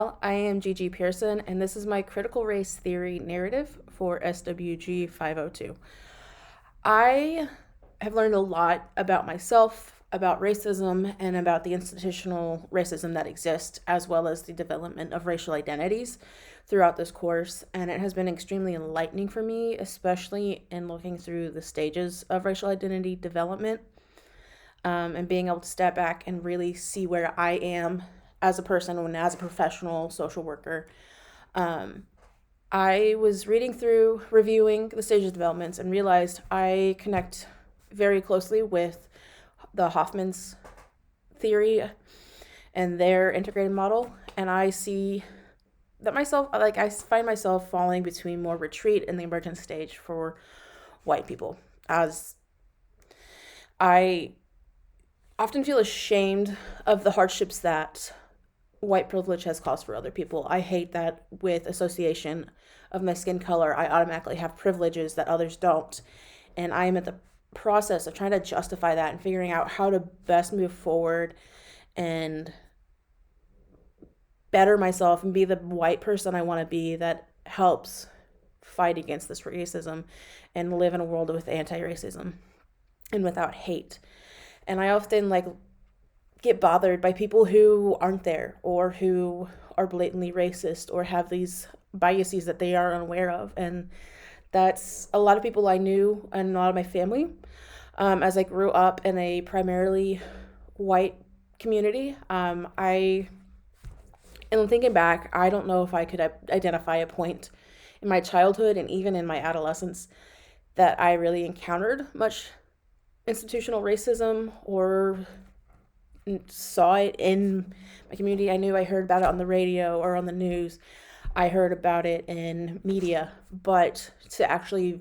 I am Gigi Pearson, and this is my critical race theory narrative for SWG 502. I have learned a lot about myself, about racism, and about the institutional racism that exists, as well as the development of racial identities throughout this course. And it has been extremely enlightening for me, especially in looking through the stages of racial identity development, and being able to step back and really see where I am as a person and as a professional social worker. Um, I was reading through, reviewing the stages developments, and realized I connect very closely with the Hoffman's theory and their integrated model. And I see that myself, like, I find myself falling between more retreat and the emergent stage for white people, as I often feel ashamed of the hardships that white privilege has caused for other people. I hate that with association of my skin color, I automatically have privileges that others don't. And I am at the process of trying to justify that and figuring out how to best move forward and better myself and be the white person I want to be that helps fight against this racism and live in a world with anti-racism and without hate. And I often get bothered by people who aren't there or who are blatantly racist or have these biases that they are unaware of. And that's a lot of people I knew and a lot of my family. As I grew up in a primarily white community, and thinking back, I don't know if I could identify a point in my childhood and even in my adolescence that I really encountered much institutional racism or saw it in my community. I knew I heard about it on the radio or on the news. I heard about it in media, but to actually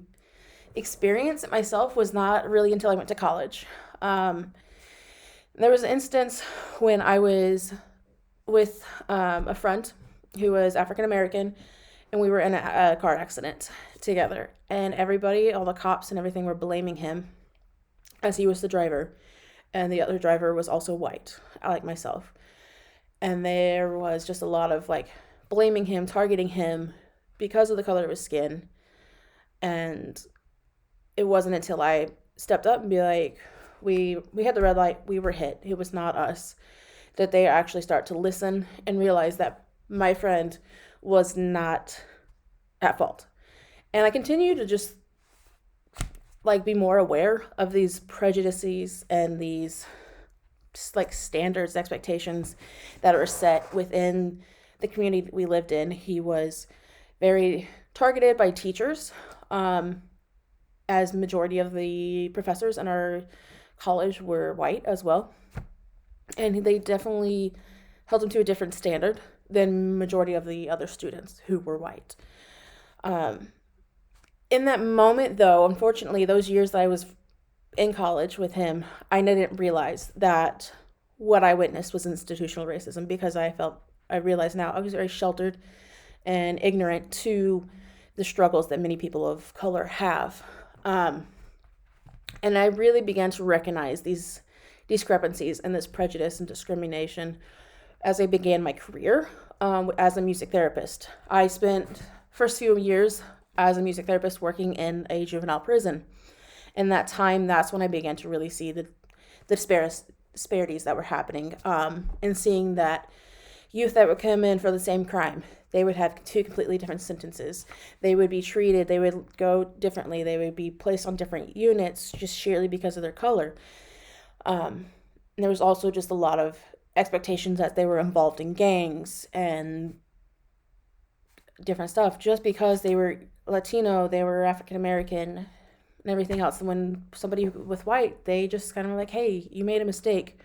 experience it myself was not really until I went to college. There was an instance when I was with a friend who was African American, and we were in a car accident together. And everybody, all the cops and everything, were blaming him as he was the driver, and the other driver was also white, like myself. And there was just a lot of blaming him, targeting him because of the color of his skin. And it wasn't until I stepped up and be like, we had the red light, we were hit, it was not us, that they actually start to listen and realize that my friend was not at fault. And I continue to just be more aware of these prejudices and these just standards, expectations that are set within the community that we lived in. He was very targeted by teachers, as majority of the professors in our college were white as well. And they definitely held him to a different standard than majority of the other students who were white. In that moment, though, unfortunately, those years that I was in college with him, I didn't realize that what I witnessed was institutional racism, because I realize now I was very sheltered and ignorant to the struggles that many people of color have. And I really began to recognize these discrepancies and this prejudice and discrimination as I began my career as a music therapist. I spent first few years as a music therapist working in a juvenile prison. In that time, that's when I began to really see the disparities that were happening, and seeing that youth that would come in for the same crime, they would have two completely different sentences. They would be treated, they would go differently, they would be placed on different units just sheerly because of their color. And there was also just a lot of expectations that they were involved in gangs and different stuff just because they were Latino, they were African American, and everything else. And when somebody with white, they just kind of were like, hey, you made a mistake.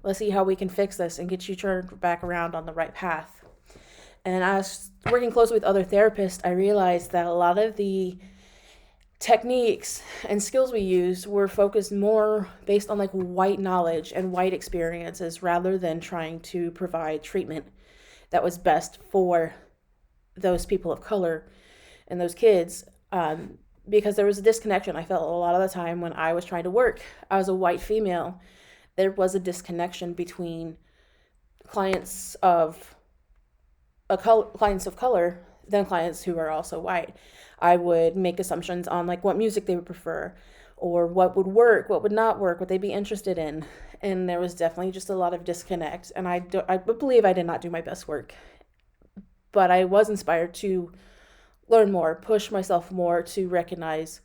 Let's see how we can fix this and get you turned back around on the right path. And I was working closely with other therapists, I realized that a lot of the techniques and skills we used were focused more based on white knowledge and white experiences rather than trying to provide treatment that was best for those people of color and those kids, because there was a disconnection. I felt a lot of the time when I was trying to work as a white female, there was a disconnection between clients of clients of color than clients who are also white. I would make assumptions on like what music they would prefer, or what would work, what would not work, what they'd be interested in. And there was definitely just a lot of disconnect. And I believe I did not do my best work, but I was inspired to learn more, push myself more to recognize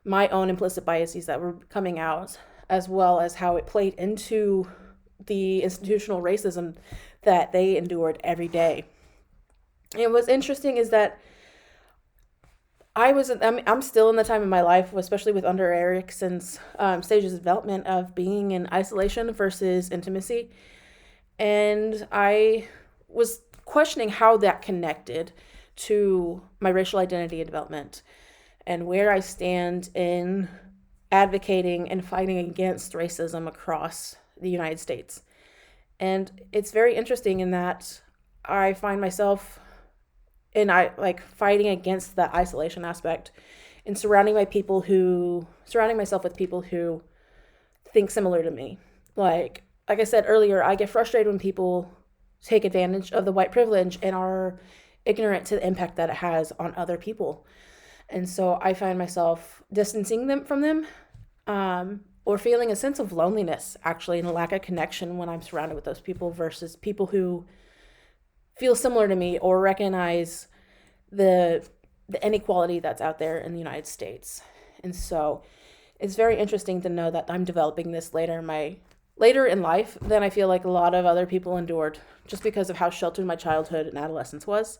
my own implicit biases that were coming out, as well as how it played into the institutional racism that they endured every day. And what's interesting is that I'm still in the time of my life, especially with under Erickson's stages of development of being in isolation versus intimacy. And I was questioning how that connected to my racial identity and development, and where I stand in advocating and fighting against racism across the United States. And it's very interesting in that I find myself fighting against that isolation aspect and surrounding myself with people who think similar to me. Like I said earlier, I get frustrated when people take advantage of the white privilege and are ignorant to the impact that it has on other people. And so I find myself distancing them from them, or feeling a sense of loneliness, actually, and a lack of connection when I'm surrounded with those people versus people who feel similar to me or recognize the inequality that's out there in the United States. And so it's very interesting to know that I'm developing this later in life than I feel like a lot of other people endured, just because of how sheltered my childhood and adolescence was.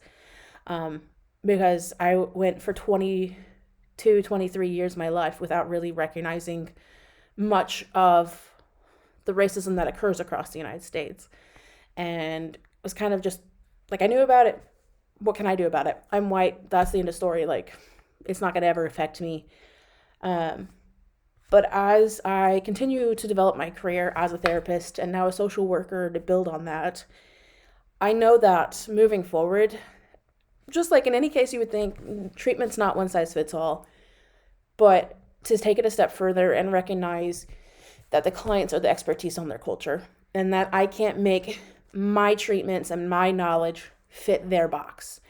Because I went for 22, 23 years of my life without really recognizing much of the racism that occurs across the United States. And it was kind of just like, I knew about it. What can I do about it? I'm white. That's the end of story. Like, it's not going to ever affect me. But as I continue to develop my career as a therapist and now a social worker to build on that, I know that moving forward, just like in any case you would think, treatment's not one size fits all, but to take it a step further and recognize that the clients are the expertise on their culture, and that I can't make my treatments and my knowledge fit their box.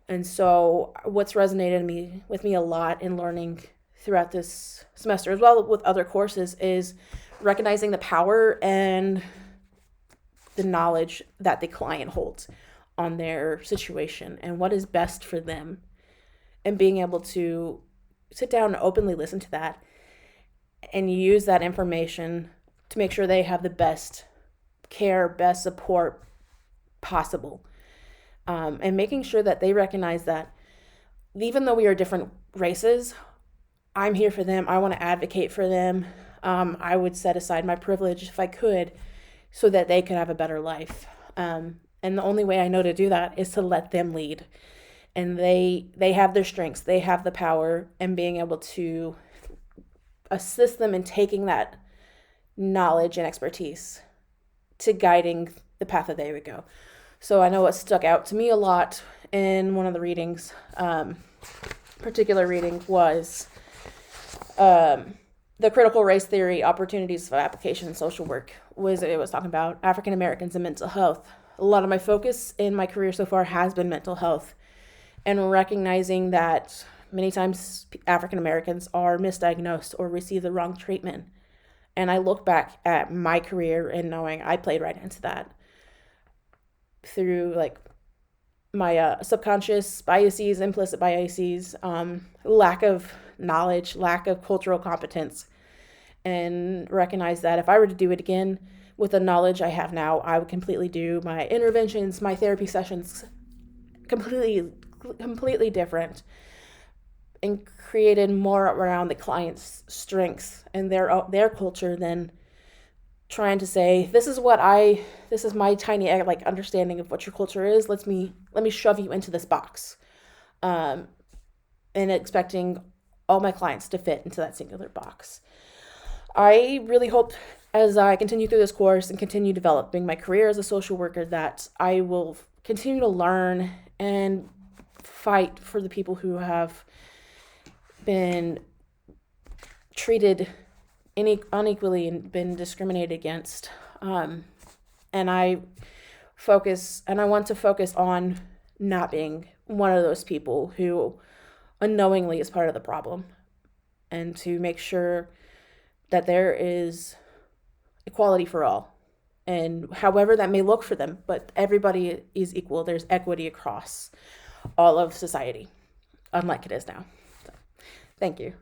And so what's resonated with me a lot in learning throughout this semester, as well with other courses, is recognizing the power and the knowledge that the client holds on their situation and what is best for them, and being able to sit down and openly listen to that and use that information to make sure they have the best care, best support possible. And making sure that they recognize that even though we are different races, I'm here for them. I want to advocate for them. I would set aside my privilege if I could, so that they could have a better life. And the only way I know to do that is to let them lead. And they have their strengths. They have the power, and being able to assist them in taking that knowledge and expertise to guiding the path that they would go. So I know what stuck out to me a lot in one of the readings, particular reading, was the critical race theory, opportunities of application in social work. It was talking about African Americans and mental health. A lot of my focus in my career so far has been mental health, and recognizing that many times African Americans are misdiagnosed or receive the wrong treatment. And I look back at my career and knowing I played right into that through like my subconscious biases, implicit biases, lack of knowledge, lack of cultural competence, and recognize that if I were to do it again with the knowledge I have now, I would completely do my interventions, my therapy sessions completely different, and created more around the client's strengths and their culture than trying to say, this is my tiny understanding of what your culture is. Let me shove you into this box, and expecting all my clients to fit into that singular box. I really hope, as I continue through this course and continue developing my career as a social worker, that I will continue to learn and fight for the people who have been treated unequally and been discriminated against. And I want to focus on not being one of those people who unknowingly is part of the problem, and to make sure that there is equality for all. And however that may look for them, but everybody is equal. There's equity across all of society, unlike it is now. So, thank you.